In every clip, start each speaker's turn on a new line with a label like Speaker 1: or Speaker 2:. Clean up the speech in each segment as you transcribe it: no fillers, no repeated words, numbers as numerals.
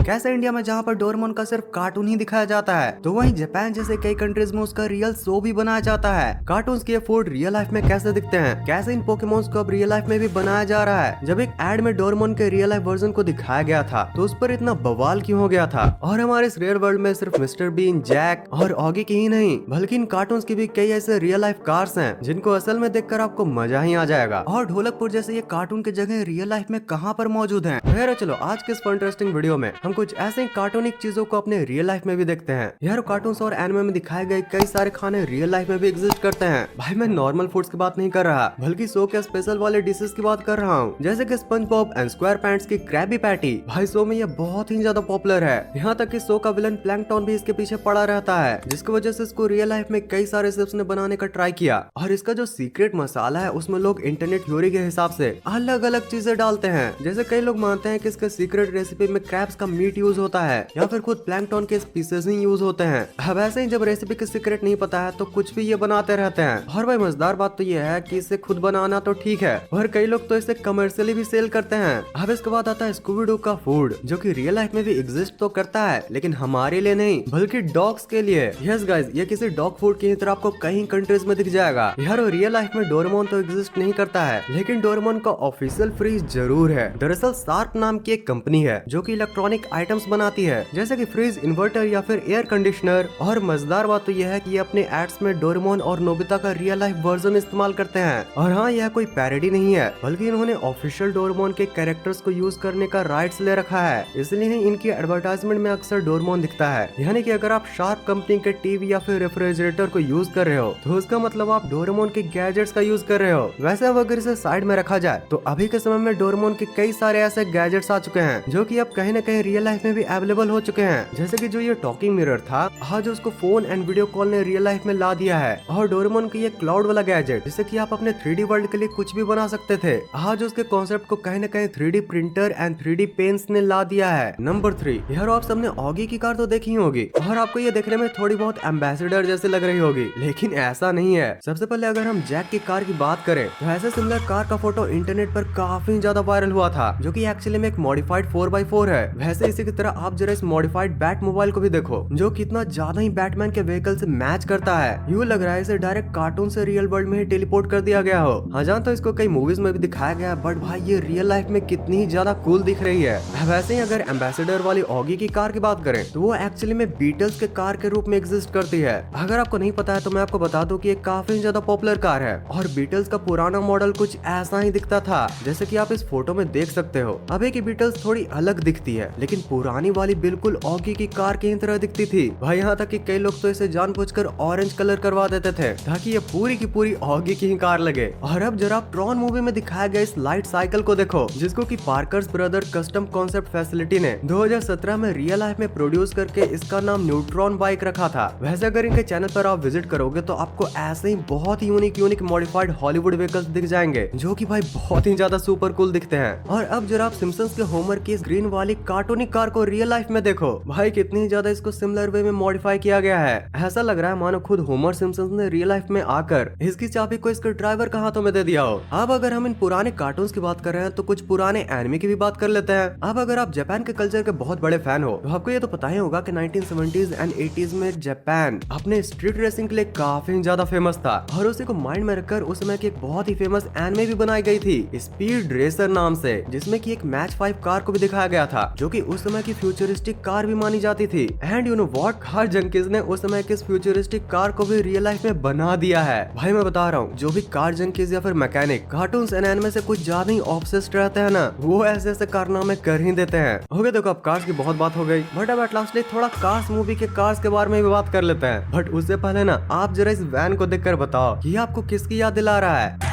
Speaker 1: कैसे इंडिया में जहाँ पर डोरेमोन का सिर्फ कार्टून ही दिखाया जाता है, तो वहीं जापान जैसे कई कंट्रीज में उसका रियल शो भी बनाया जाता है। कार्टून्स के फूड रियल लाइफ में कैसे दिखते हैं, कैसे इन पोकेमोन्स को अब रियल लाइफ में भी बनाया जा रहा है। जब एक एड में डोरेमोन के रियल लाइफ वर्जन को दिखाया गया था तो उस पर इतना बवाल क्यों हो गया था। और हमारे इस रियल वर्ल्ड में सिर्फ मिस्टर बीन, जैक और ऑगी की ही नहीं बल्कि इन कार्टून्स की भी कई ऐसे रियल लाइफ कार्स हैं जिनको असल में देखकर आपको मजा ही आ जाएगा। और ढोलकपुर जैसे ये कार्टून की जगह रियल लाइफ में कहाँ पर मौजूद हैं। खैर चलो आज के इस इंटरेस्टिंग वीडियो में हम कुछ ऐसे कार्टूनिक चीजों को अपने रियल लाइफ में भी देखते हैं। यार कार्टून्स और एनिमे में दिखाए गए कई सारे खाने रियल लाइफ में भी एग्जिस्ट करते हैं। भाई मैं नॉर्मल फूड्स की बात नहीं कर रहा बल्कि शो के स्पेशल वाले डिशेस की बात कर रहा हूँ, जैसे कि sponge Bob and square pants की क्रैबी पैटी। भाई शो में ये बहुत ही ज्यादा पॉपुलर है, यहाँ तक कि शो का विलन प्लैंकटन भी इसके पीछे पड़ा रहता है, जिसकी वजह से इसको रियल लाइफ में कई सारे शेफ्स ने बनाने का ट्राई किया। और इसका जो सीक्रेट मसाला है उसमें लोग इंटरनेट थ्योरी के हिसाब से अलग अलग चीजें डालते हैं। जैसे कई लोग मानते हैं कि इसके सीक्रेट रेसिपी में क्रैब्स का मीट यूज होता है या फिर खुद प्लैंकटन के स्पीसीज ही यूज होते हैं। अब ऐसे ही जब रेसिपी की सीक्रेट नहीं पता है तो कुछ भी ये बनाते रहते हैं। और भाई मजेदार बात तो ये है कि इसे खुद बनाना तो ठीक है और कई लोग तो इसे कमर्शियली भी सेल करते हैं। अब इसके बाद आता है स्कूबी डू का फूड, जो कि रियल लाइफ में भी एग्जिस्ट तो करता है लेकिन हमारे लिए नहीं बल्कि डॉग्स के लिए। यस गाइस, ये किसी डॉग फूड की तरह आपको कई कंट्रीज में दिख जाएगा। यार रियल लाइफ में डोरेमोन तो एग्जिस्ट नहीं करता है लेकिन डोरेमोन का ऑफिशियल फ्रीज जरूर है। दरअसल शार्प नाम की एक कंपनी है जो कि इलेक्ट्रॉनिक आइटम्स बनाती है, जैसे कि फ्रीज, इन्वर्टर या फिर एयर कंडीशनर। और मजेदार बात तो यह है कि ये अपने एड्स में डोरेमोन और नोबिता का रियल लाइफ वर्जन इस्तेमाल करते हैं। और हाँ, यह कोई पैरोडी नहीं है बल्कि इन्होंने ऑफिशियल डोरेमोन के कैरेक्टर्स को यूज करने का राइट्स ले रखा है, इसलिए इनकी एडवर्टाइजमेंट में अक्सर डोरेमोन दिखता है। यानी कि अगर आप शार्प कंपनी के टीवी या फिर रेफ्रिजरेटर को यूज कर रहे हो तो उसका मतलब आप डोरेमोन के गैजेट्स का यूज कर रहे हो। वैसे अब अगर इसे साइड में रखा जाए तो अभी के समय में डोरेमोन के कई सारे ऐसे गैजेट्स आ चुके हैं जो कि अब कहीं न कहीं रियल लाइफ में भी अवेलेबल हो चुके हैं। जैसे कि जो ये टॉकिंग मिरर था, आज उसको फोन एंड वीडियो कॉल ने रियल लाइफ में ला दिया है। और डोरेमोन की ये क्लाउड वाला गैजेट, जिससे कि आप अपने 3D वर्ल्ड के लिए कुछ भी बना सकते थे, आज उसके कॉन्सेप्ट को कहीं न कहीं 3D printer and 3D pens ने ला दिया है। नंबर 3, यार आप सबने ऑगी की कार तो देखी होगी और आपको ये देखने में थोड़ी बहुत एम्बेसडर जैसे लग रही होगी, लेकिन ऐसा नहीं है। सबसे पहले अगर हम जैक की कार की बात करें तो ऐसे सिमिलर कार का फोटो इंटरनेट पर काफी ज्यादा वायरल हुआ था, जो कि एक्चुअली में एक मॉडिफाइड 4x4 है। वैसे इसी की तरह आप जरा इस मॉडिफाइड बैट मोबाइल को भी देखो, जो कितना ज्यादा ही बैटमैन के व्हीकल से मैच करता है। यूँ लग रहा है इसे डायरेक्ट कार्टून से रियल वर्ल्ड में ही टेलीपोर्ट कर दिया गया हो। हाँ जान, तो इसको कई मूवीज में भी दिखाया गया, बट भाई ये रियल लाइफ में कितनी ही ज्यादा कूल दिख रही है। वैसे ही अगर एम्बेसडर वाली ऑगी की कार की बात करें तो वो एक्चुअली में बीटल्स के कार के रूप में एग्जिस्ट करती है। अगर आपको नहीं पता है तो मैं आपको बता दूं कि ये काफी ज्यादा पॉपुलर कार है और बीटल्स का पुराना मॉडल कुछ ऐसा ही दिखता था, जैसे कि आप इस फोटो में देख सकते हो। अभी की बीटल्स थोड़ी अलग दिखती है लेकिन पुरानी वाली बिल्कुल ऑगी की कार की तरह दिखती थी। भाई यहाँ तक कि कई लोग तो इसे जानबूझकर ऑरेंज कलर करवा देते थे ताकि ये पूरी की पूरी ऑगी की ही कार लगे। और अब जरा आप ट्रॉन मूवी में दिखाया गया इस लाइट साइकिल को देखो, जिसको कि Parker's brother custom concept facility ने 2017 में रियल लाइफ में प्रोड्यूस करके इसका नाम न्यूट्रॉन बाइक रखा था। वैसे अगर इनके चैनल पर आप विजिट करोगे तो आपको ऐसे ही बहुत ही यूनिक मॉडिफाइड हॉलीवुड व्हीकल्स दिख जाएंगे, जो कि भाई बहुत ही ज्यादा सुपर कूल दिखते हैं। और अब जरा आप सिम्पसन्स के होमर की इस ग्रीन वाली कार्टूनिक कार को रियल लाइफ में देखो, भाई कितनी ज्यादा इसको सिमिलर वे में मॉडिफाई किया गया है। ऐसा लग रहा है मानो खुद होमर सिम्पसन्स ने रियल लाइफ में आकर इसकी चाबी को इसके ड्राइवर के हाथों में दे दिया हो। अब अगर हम इन पुराने कार्टून्स की बात कर रहे हैं तो कुछ पुराने एनिमे की भी बात कर लेते हैं। अब अगर आप जापान के कल्चर के बहुत बड़े फैन हो तो आपको ये तो पता ही होगा कि 1970s एंड 80s में जापान अपने स्ट्रीट रेसिंग के लिए काफी ज्यादा फेमस था और उसी को माइंड में रखकर उस समय की एक बहुत ही फेमस एनिमे भी बनाई गई थी स्पीड रेसर नाम से, जिसमें की एक मैच 5 कार को भी दिखाया गया था, जो कि उस समय की फ्यूचरिस्टिक कार भी मानी जाती थी। And you know what, car junkies ने उस समय की फ्यूचरिस्टिक कार को भी रियल लाइफ में बना दिया है। भाई मैं बता रहा हूँ, जो भी कार जंकीज या फिर मैकेनिक कार्टून्स एंड एनिमे से कुछ ज्यादा ही ऑब्सेस्ड रहते हैं ना, वो ऐसे कारनामे कर ही देते हैं। ओके देखो, अब कार्स की बहुत बात हो गई, बट अब एट लास्टली थोड़ा कार्स मूवी के कार्स के बारे में भी बात कर लेते हैं। बट उससे पहले ना आप जरा इस वैन को देखकर बताओ कि आपको किसकी याद दिला रहा है।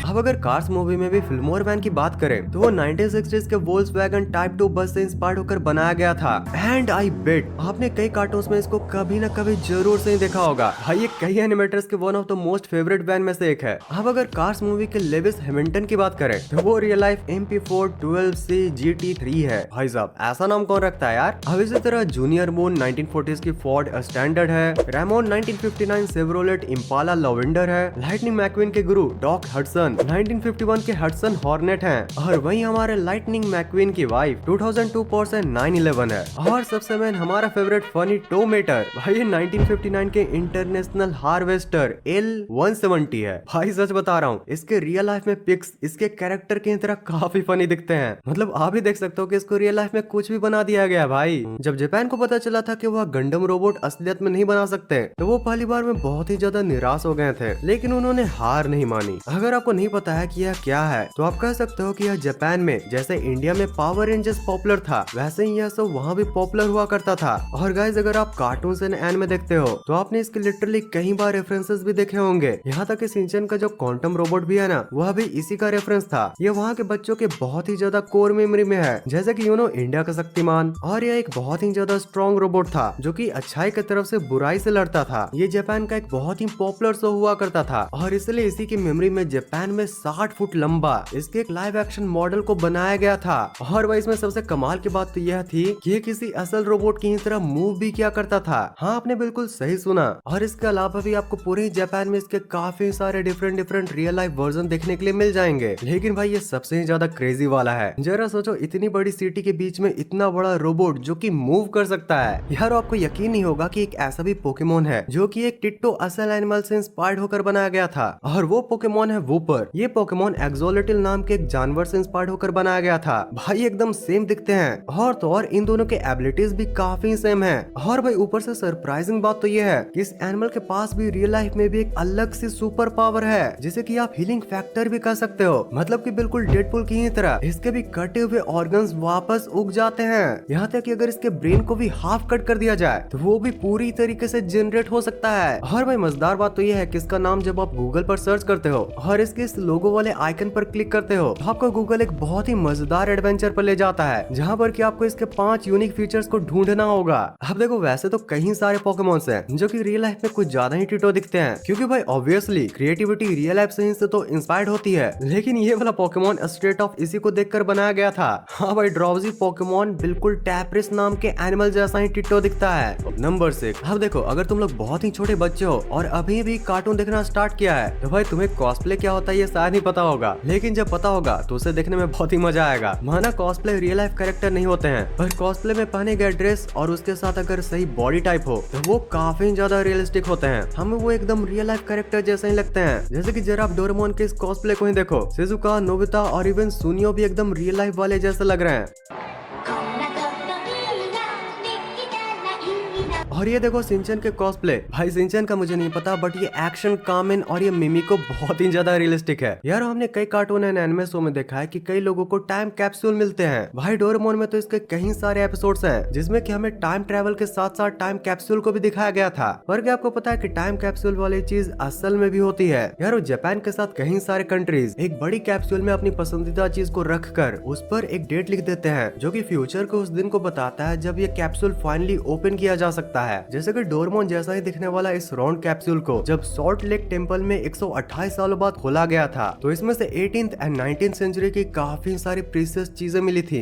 Speaker 1: अब अगर कार्स मूवी में भी फिल्मोर वैन की बात करें तो वो 1960s के वोल्क्सवैगन टाइप 2 बस से इंस्पायर्ड होकर बनाया गया था। एंड आई बेट आपने कई कार्टून्स में इसको कभी न कभी जरूर से ही देखा होगा। भाई ये कई एनिमेटर्स के one of the most favourite van में से एक है। अब अगर कार्स मूवी के लेविस हैमिल्टन की बात करें तो वो real life MP4 12C GT3 है। भाई साहब ऐसा नाम कौन रखता है यार। अब इसी तरह जूनियर मून 1940s की फोर्ड स्टैंडर्ड है। रेमोन 1959 सेवरोलेट इम्पाला लवेंडर है। लाइटनिंग मैकविन के गुरु डॉक हडसन 1951 के हडसन हॉर्नेट हैं और वहीं हमारे लाइटनिंग मैक्वीन की वाइफ 2002 पोर्से 911 है। और सबसे मेन हमारा फेवरेट फनी टोमेटर भाई 1959 के इंटरनेशनल हार्वेस्टर L-170 है। भाई सच बता रहा हूँ, इसके रियल लाइफ में पिक्स इसके कैरेक्टर की तरह काफी फनी दिखते हैं। मतलब आप ही देख सकते हो कि इसको रियल लाइफ में कुछ भी बना दिया गया भाई। जब जापान को पता चला था कि वह गंडम रोबोट असलियत में नहीं बना सकते तो वो पहली बार में बहुत ही ज्यादा निराश हो गए थे, लेकिन उन्होंने हार नहीं मानी। अगर आपको नहीं पता है कि यह क्या है तो आप कह सकते हो कि यह जापान में जैसे इंडिया में पावर रेंजर्स पॉपुलर था वैसे ही यह सब वहाँ भी पॉपुलर हुआ करता था। और गाइस अगर आप कार्टून एंड एनिमे देखते हो तो आपने इसके लिटरली कई बार रेफरेंसेस भी देखे होंगे। यहाँ तक कि शिनचैन का जो क्वांटम रोबोट भी है ना वह भी इसी का रेफरेंस था। ये वहाँ के बच्चों के बहुत ही ज्यादा कोर मेमोरी में है, जैसे कि इंडिया का शक्तिमान। और यह एक बहुत ही ज्यादा स्ट्रॉन्ग रोबोट था जो कि अच्छाई की तरफ से बुराई से लड़ता था। ये जापान का एक बहुत ही पॉपुलर शो हुआ करता था और इसलिए इसी की मेमोरी में जापान में 60 फुट लंबा इसके एक लाइव एक्शन मॉडल को बनाया गया था। और वह इसमें सबसे कमाल की बात तो यह थी कि ये किसी असल रोबोट की तरह मूव भी किया करता था। हाँ आपने बिल्कुल सही सुना। और इसके अलावा भी आपको पूरे जापान में इसके काफी सारे डिफरेंट रियल लाइफ वर्जन देखने के लिए मिल जाएंगे। लेकिन भाई ये सबसे ज्यादा क्रेजी वाला है। जरा सोचो इतनी बड़ी सिटी के बीच में इतना बड़ा रोबोट जो कि मूव कर सकता है। यार आपको यकीन नहीं होगा कि एक ऐसा भी पोकेमोन है जो कि एक टिट्टो असल एनिमल से इंस्पायर्ड होकर बनाया गया था और वो पोकेमोन है वूपर। ये पोकेमोन एक्सोलेटिल नाम के एक जानवर से इंस्पायर्ड होकर बनाया गया था। भाई एकदम सेम दिखते हैं और तो और इन दोनों के एबिलिटीज भी काफी सेम है। और भाई ऊपर से सरप्राइजिंग बात तो ये है कि इस एनिमल के पास भी रियल लाइफ में भी एक अलग सी सुपर पावर है जिसे कि आप हीलिंग फैक्टर भी कह सकते हो। मतलब कि बिल्कुल डेडपुल की ही तरह इसके भी कटे हुए ऑर्गन्स वापस उग जाते हैं। यहाँ तक कि अगर इसके ब्रेन को भी हाफ कट कर दिया जाए तो वो भी पूरी तरीके से जनरेट हो सकता है। और भाई मजेदार बात तो ये है कि इसका नाम जब आप गूगल पर सर्च करते हो और इसके इस लोगो वाले आइकन पर क्लिक करते हो तो आपको गूगल एक बहुत ही मजेदार एडवेंचर पर ले जाता है जहाँ पर कि आपको इसके 5 यूनिक फीचर्स को ढूंढना होगा। अब देखो वैसे तो कई सारे पोकेमोन्स हैं जो कि रियल लाइफ में कुछ ज्यादा ही टिटो दिखते हैं, क्योंकि भाई ऑब्वियसली क्रिएटिविटी रियल लाइफ से तो इंस्पायर्ड होती है। लेकिन ये वाला पोकेमोन स्ट्रेट ऑफ इसी को देखकर बनाया गया था। हाँ भाई ड्रॉजी पोकेमोन बिल्कुल टैप्रिस नाम के एनिमल जैसा ही टिट्टो दिखता है। नंबर 6। अब देखो अगर तुम लोग बहुत ही छोटे बच्चे हो और अभी भी कार्टून देखना स्टार्ट किया है तो भाई तुम्हें कॉस्प्ले क्या होता है ये शायद नहीं पता होगा, लेकिन जब पता होगा तो उसे देखने में बहुत ही मजा आएगा। माना कॉस्प्ले रियल लाइफ कैरेक्टर नहीं होते हैं पर कॉस्प्ले में पहने गए ड्रेस और उसके साथ अगर सही बॉडी टाइप हो तो वो काफी ज्यादा रियलिस्टिक होते हैं। हमें वो एकदम रियल लाइफ कैरेक्टर जैसे ही लगते हैं। जैसे कि जरा आप डोरेमोन के इस कॉस्प्ले को ही देखो, शिजुका, नोबिता और इवन सुनियो भी एकदम रियल लाइफ वाले जैसे लग रहे हैं। और ये देखो सिंचन के कॉस्प्ले। भाई सिंचन का मुझे नहीं पता बट ये एक्शन, कामेन और ये मिमिको बहुत ही ज्यादा रियलिस्टिक है। यार हमने कई कार्टून एंड एनिमे शो में देखा है कि कई लोगों को टाइम कैप्सूल मिलते हैं। भाई डोरेमोन में तो इसके कई सारे एपिसोड्स हैं जिसमें कि हमें टाइम ट्रेवल के साथ साथ टाइम कैप्सूल को भी दिखाया गया था। पर क्या आपको पता है कि टाइम कैप्सूल वाली चीज असल में भी होती है? यार जापान के साथ कई सारे कंट्रीज एक बड़ी कैप्सूल में अपनी पसंदीदा चीज को रख कर उस पर एक डेट लिख देते हैं जो कि फ्यूचर के उस दिन को बताता है जब ये कैप्सूल फाइनली ओपन किया जा सकता है। जैसे कि डोरेमोन जैसा ही दिखने वाला इस राउंड कैप्सूल को जब सॉल्ट लेक टेम्पल में 128 सालों बाद खोला गया था तो इसमें से 18th एंड 19th सेंचुरी की काफी सारी प्रीशियस चीजें मिली थी।